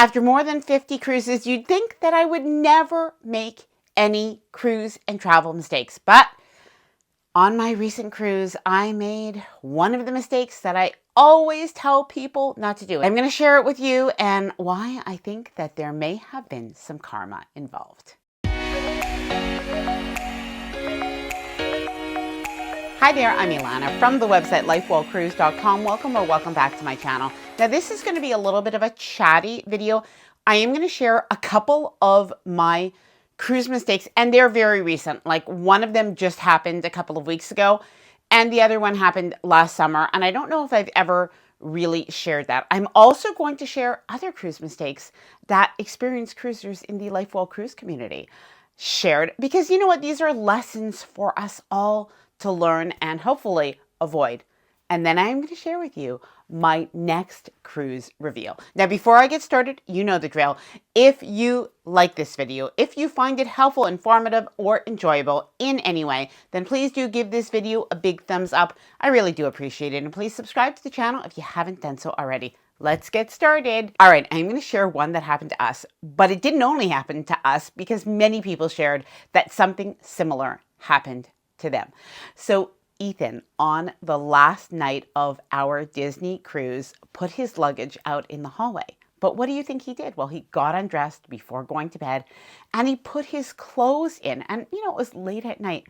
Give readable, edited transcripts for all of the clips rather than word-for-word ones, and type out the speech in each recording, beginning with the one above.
After more than 50 cruises, you'd think that I would never make any cruise and travel mistakes. But on my recent cruise, I made one of the mistakes that I always tell people not to do. I'm going to share it with you and why I think that there may have been some karma involved. Hi there, I'm Ilana from the website lifewellcruise.com. Welcome back to my channel. Now this is going to be a little bit of a chatty video. I am going to share a couple of my cruise mistakes, and they're very recent. Like one of them just happened a couple of weeks ago and the other one happened last summer, and I don't know if I've ever really shared that. I'm also going to share other cruise mistakes that experienced cruisers in the LifeWell Cruise community shared, because you know what, these are lessons for us all to learn and hopefully avoid. And then I'm going to share with you my next cruise reveal. Now, before I get started, you know the drill. If you like this video, if you find it helpful, informative, or enjoyable in any way, then please do give this video a big thumbs up. I really do appreciate it. And please subscribe to the channel if you haven't done so already. Let's get started. All right, I'm going to share one that happened to us, but it didn't only happen to us because many people shared that something similar happened to them. So Ethan, on the last night of our Disney cruise, put his luggage out in the hallway. But what do you think he did? Well, he got undressed before going to bed and he put his clothes in. And, you know, it was late at night,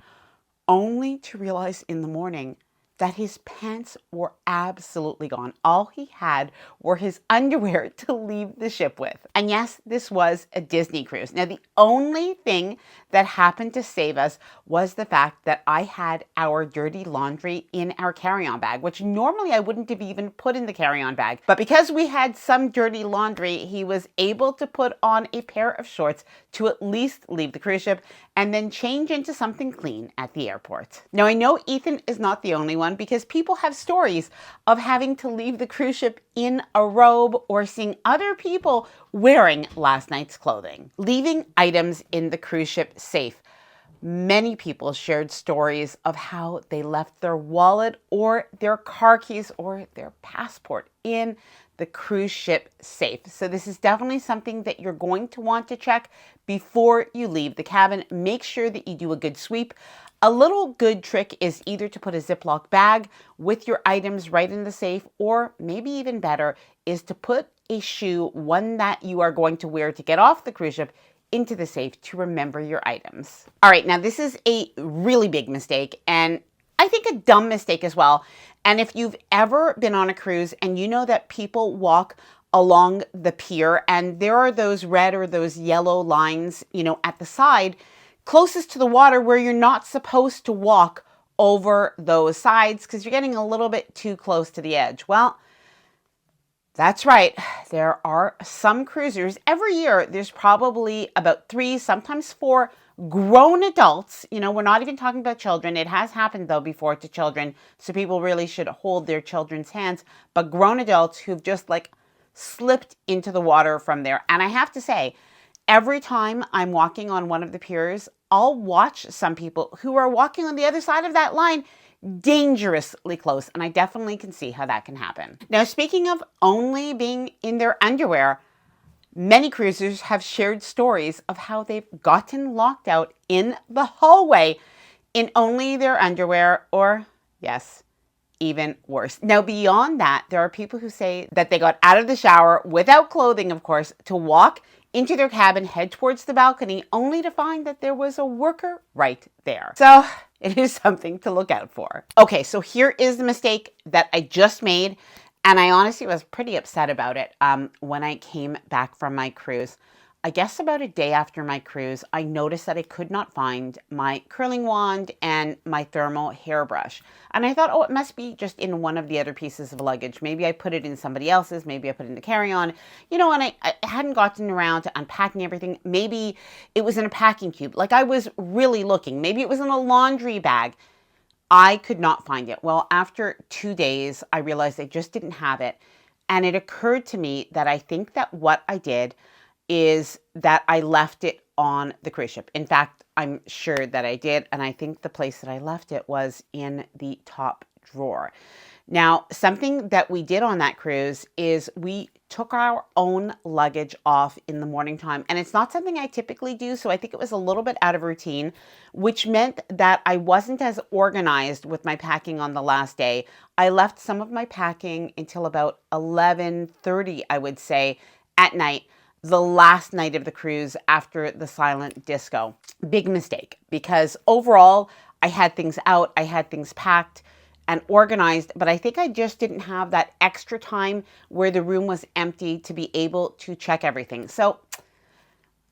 only to realize in the morning that his pants were absolutely gone. All he had were his underwear to leave the ship with. And yes, this was a Disney cruise. Now, the only thing that happened to save us was the fact that I had our dirty laundry in our carry-on bag, which normally I wouldn't have even put in the carry-on bag. But because we had some dirty laundry, he was able to put on a pair of shorts to at least leave the cruise ship and then change into something clean at the airport. Now, I know Ethan is not the only one, because people have stories of having to leave the cruise ship in a robe or seeing other people wearing last night's clothing. Leaving items in the cruise ship safe. Many people shared stories of how they left their wallet or their car keys or their passport in the cruise ship safe. So this is definitely something that you're going to want to check before you leave the cabin. Make sure that you do a good sweep. A little good trick is either to put a Ziploc bag with your items right in the safe, or maybe even better is to put a shoe, one that you are going to wear to get off the cruise ship, into the safe to remember your items. All right, now this is a really big mistake, and I think a dumb mistake as well. And if you've ever been on a cruise and you know that people walk along the pier and there are those red or those yellow lines, you know, at the side, closest to the water, where you're not supposed to walk over those sides because you're getting a little bit too close to the edge. Well, that's right. There are some cruisers. Every year, there's probably about 3, sometimes 4 grown adults. You know, we're not even talking about children. It has happened, though, before to children. So people really should hold their children's hands. But grown adults who've just like slipped into the water from there. And I have to say, every time I'm walking on one of the piers, I'll watch some people who are walking on the other side of that line dangerously close, and I definitely can see how that can happen. Now, speaking of only being in their underwear, many cruisers have shared stories of how they've gotten locked out in the hallway in only their underwear, or yes, even worse. Now, beyond that, there are people who say that they got out of the shower without clothing, of course, to walk into their cabin, head towards the balcony, only to find that there was a worker right there. So it is something to look out for. Okay, so here is the mistake that I just made, and I honestly was pretty upset about it when I came back from my cruise. I guess about a day after my cruise, I noticed that I could not find my curling wand and my thermal hairbrush. And I thought, oh, it must be just in one of the other pieces of luggage. Maybe I put it in somebody else's, maybe I put it in the carry-on. You know, and I hadn't gotten around to unpacking everything. Maybe it was in a packing cube. Like, I was really looking. Maybe it was in a laundry bag. I could not find it. Well, after 2 days, I realized I just didn't have it. And it occurred to me that I think that what I did is that I left it on the cruise ship. In fact, I'm sure that I did, and I think the place that I left it was in the top drawer. Now, something that we did on that cruise is we took our own luggage off in the morning time. And it's not something I typically do, so I think it was a little bit out of routine, which meant that I wasn't as organized with my packing on the last day. I left some of my packing until about 11:30, I would say, at night, the last night of the cruise after the silent disco. Big mistake, because overall, I had things out, I had things packed and organized, but I think I just didn't have that extra time where the room was empty to be able to check everything. So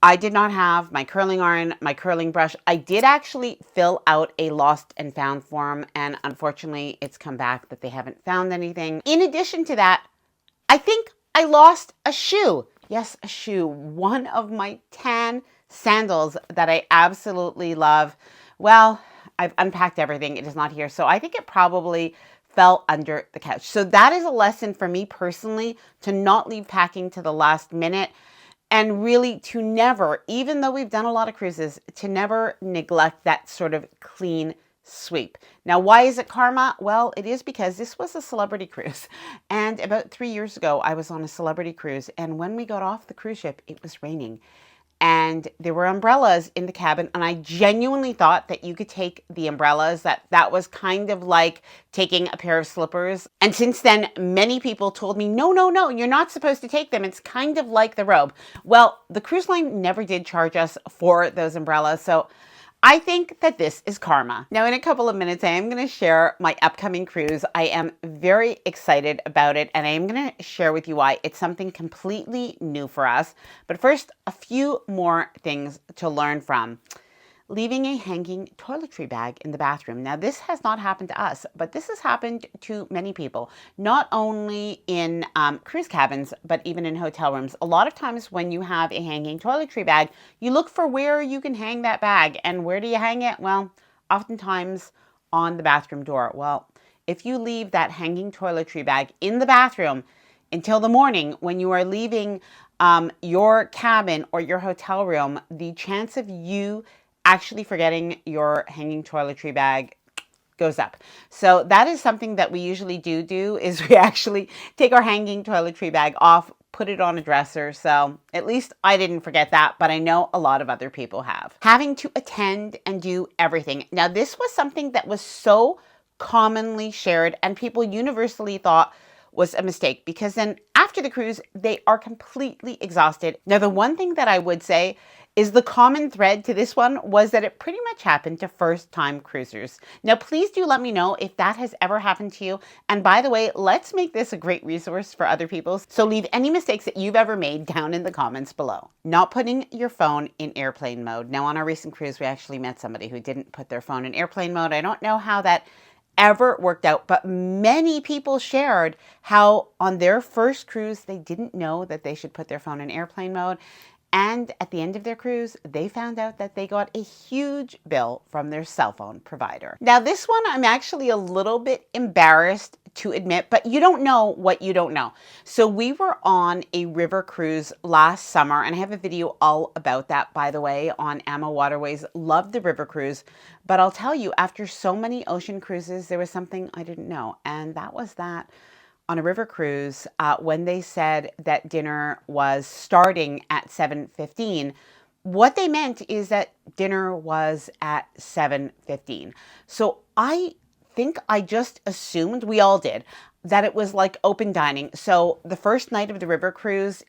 I did not have my curling iron, my curling brush. I did actually fill out a lost and found form, and unfortunately it's come back that they haven't found anything. In addition to that, I think I lost a shoe. Yes, a shoe. One of my tan sandals that I absolutely love. Well, I've unpacked everything. It is not here. So I think it probably fell under the couch. So that is a lesson for me personally, to not leave packing to the last minute, and really to never, even though we've done a lot of cruises, to never neglect that sort of clean sweep. Now, why is it karma? Well, it is because this was a celebrity cruise. And about 3 years ago, I was on a celebrity cruise. And when we got off the cruise ship, it was raining. And there were umbrellas in the cabin, and I genuinely thought that you could take the umbrellas, that was kind of like taking a pair of slippers. And since then, many people told me, no, no, no, you're not supposed to take them. It's kind of like the robe. Well, the cruise line never did charge us for those umbrellas, so I think that this is karma. Now, in a couple of minutes, I am going to share my upcoming cruise. I am very excited about it, and I am going to share with you why. It's something completely new for us. But first, a few more things to learn from. Leaving a hanging toiletry bag in the bathroom. Now, this has not happened to us, but this has happened to many people, not only in cruise cabins, but even in hotel rooms. A lot of times when you have a hanging toiletry bag, you look for where you can hang that bag. And where do you hang it? Well, oftentimes on the bathroom door. Well, if you leave that hanging toiletry bag in the bathroom until the morning when you are leaving your cabin or your hotel room, the chance of you actually forgetting your hanging toiletry bag goes up. So that is something that we usually do is we actually take our hanging toiletry bag off, put it on a dresser. So at least I didn't forget that, but I know a lot of other people have. Having to attend and do everything. Now, this was something that was so commonly shared and people universally thought was a mistake, because then after the cruise, they are completely exhausted. Now, the one thing that I would say is the common thread to this one was that it pretty much happened to first-time cruisers. Now, please do let me know if that has ever happened to you. And by the way, let's make this a great resource for other people. So leave any mistakes that you've ever made down in the comments below. Not putting your phone in airplane mode. Now, on our recent cruise, we actually met somebody who didn't put their phone in airplane mode. I don't know how that ever worked out, but many people shared how on their first cruise, they didn't know that they should put their phone in airplane mode. And at the end of their cruise, they found out that they got a huge bill from their cell phone provider. Now, this one, I'm actually a little bit embarrassed to admit, but you don't know what you don't know. So we were on a river cruise last summer, and I have a video all about that, by the way, on Amma Waterways. Love the river cruise. But I'll tell you, after so many ocean cruises, there was something I didn't know. And that was that on a river cruise, when they said that dinner was starting at 7:15, what they meant is that dinner was at 7:15. So I think I just assumed, we all did, that it was like open dining. So the first night of the river cruise,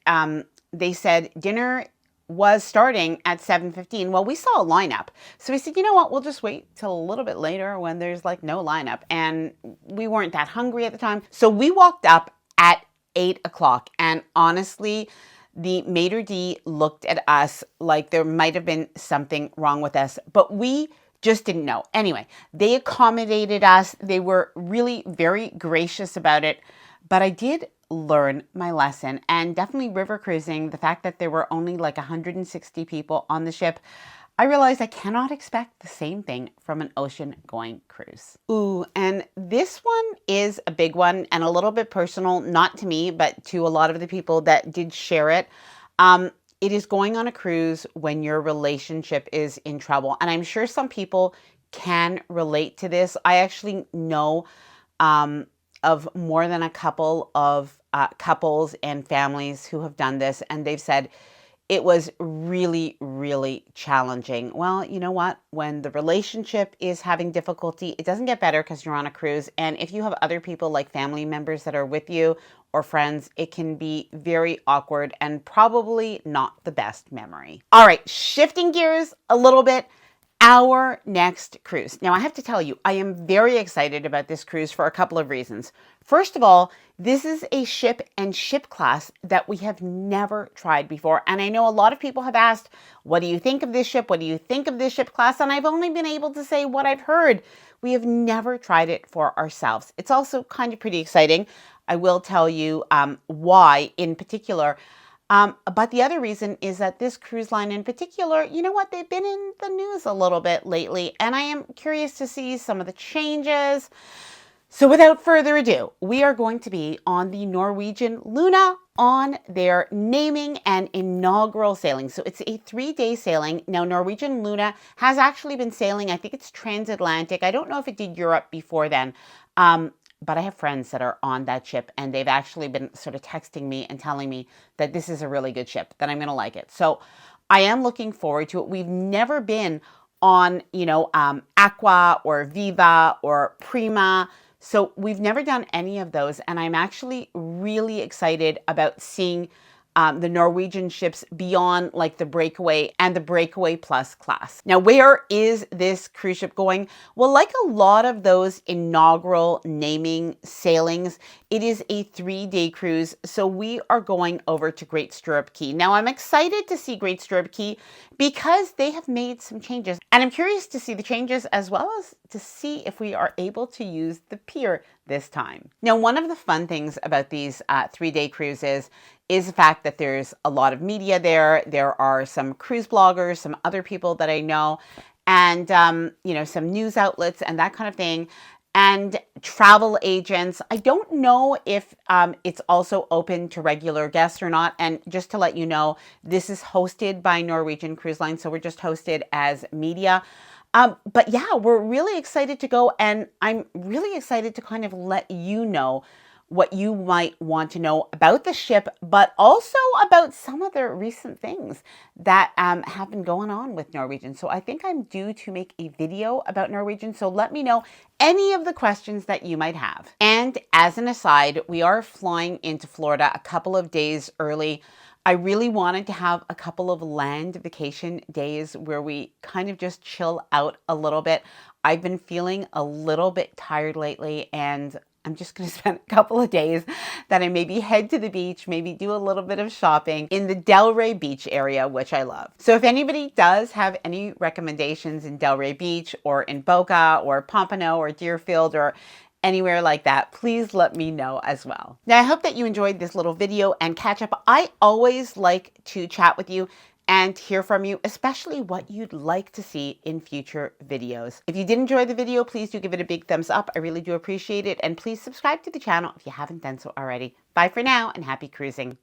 they said dinner was starting at 7:15. Well, we saw a lineup. So we said, you know what, we'll just wait till a little bit later when there's like no lineup. And we weren't that hungry at the time. So we walked up at 8 o'clock. And honestly, the maitre d' looked at us like there might have been something wrong with us, but we just didn't know. Anyway, they accommodated us. They were really very gracious about it. But I did learn my lesson, and definitely river cruising, the fact that there were only like 160 people on the ship, I realized I cannot expect the same thing from an ocean going cruise. Ooh, and this one is a big one and a little bit personal, not to me, but to a lot of the people that did share it. It is going on a cruise when your relationship is in trouble. And I'm sure some people can relate to this. I actually know of more than a couple of couples and families who have done this, and they've said it was really, really challenging. Well, you know what? When the relationship is having difficulty, it doesn't get better because you're on a cruise. And if you have other people like family members that are with you or friends, it can be very awkward and probably not the best memory. All right, shifting gears a little bit. Our next cruise. Now, I have to tell you, I am very excited about this cruise for a couple of reasons. First of all, this is a ship and ship class that we have never tried before. And I know a lot of people have asked, what do you think of this ship? What do you think of this ship class? And I've only been able to say what I've heard. We have never tried it for ourselves. It's also kind of pretty exciting. I will tell you why in particular. But the other reason is that this cruise line in particular, you know what, they've been in the news a little bit lately, and I am curious to see some of the changes. So without further ado, we are going to be on the Norwegian Luna on their naming and inaugural sailing. So it's a 3-day sailing. Now, Norwegian Luna has actually been sailing, I think it's transatlantic. I don't know if it did Europe before then. But I have friends that are on that ship, and they've actually been sort of texting me and telling me that this is a really good ship, that I'm going to like it. So I am looking forward to it. We've never been on, Aqua or Viva or Prima. So we've never done any of those. And I'm actually really excited about seeing the Norwegian ships beyond like the Breakaway and the Breakaway Plus class. Now, where is this cruise ship going? Well, like a lot of those inaugural naming sailings, it is a 3-day cruise. So we are going over to Great Stirrup Cay. Now, I'm excited to see Great Stirrup Cay because they have made some changes. And I'm curious to see the changes as well as to see if we are able to use the pier this time. Now, one of the fun things about these 3-day cruises is the fact that there's a lot of media there. There are some cruise bloggers, some other people that I know, and some news outlets and that kind of thing, and travel agents. I don't know if it's also open to regular guests or not. And just to let you know, this is hosted by Norwegian Cruise Line, so we're just hosted as media. But yeah, we're really excited to go, and I'm really excited to kind of let you know what you might want to know about the ship, but also about some of the recent things that have been going on with Norwegian. So I think I'm due to make a video about Norwegian. So let me know any of the questions that you might have. And as an aside, we are flying into Florida a couple of days early. I really wanted to have a couple of land vacation days where we kind of just chill out a little bit. I've been feeling a little bit tired lately, and I'm just going to spend a couple of days that I maybe head to the beach, maybe do a little bit of shopping in the Delray Beach area, which I love. So if anybody does have any recommendations in Delray Beach or in Boca or Pompano or Deerfield or anywhere like that, please let me know as well. Now, I hope that you enjoyed this little video and catch up. I always like to chat with you and hear from you, especially what you'd like to see in future videos. If you did enjoy the video, please do give it a big thumbs up. I really do appreciate it. And please subscribe to the channel if you haven't done so already. Bye for now and happy cruising.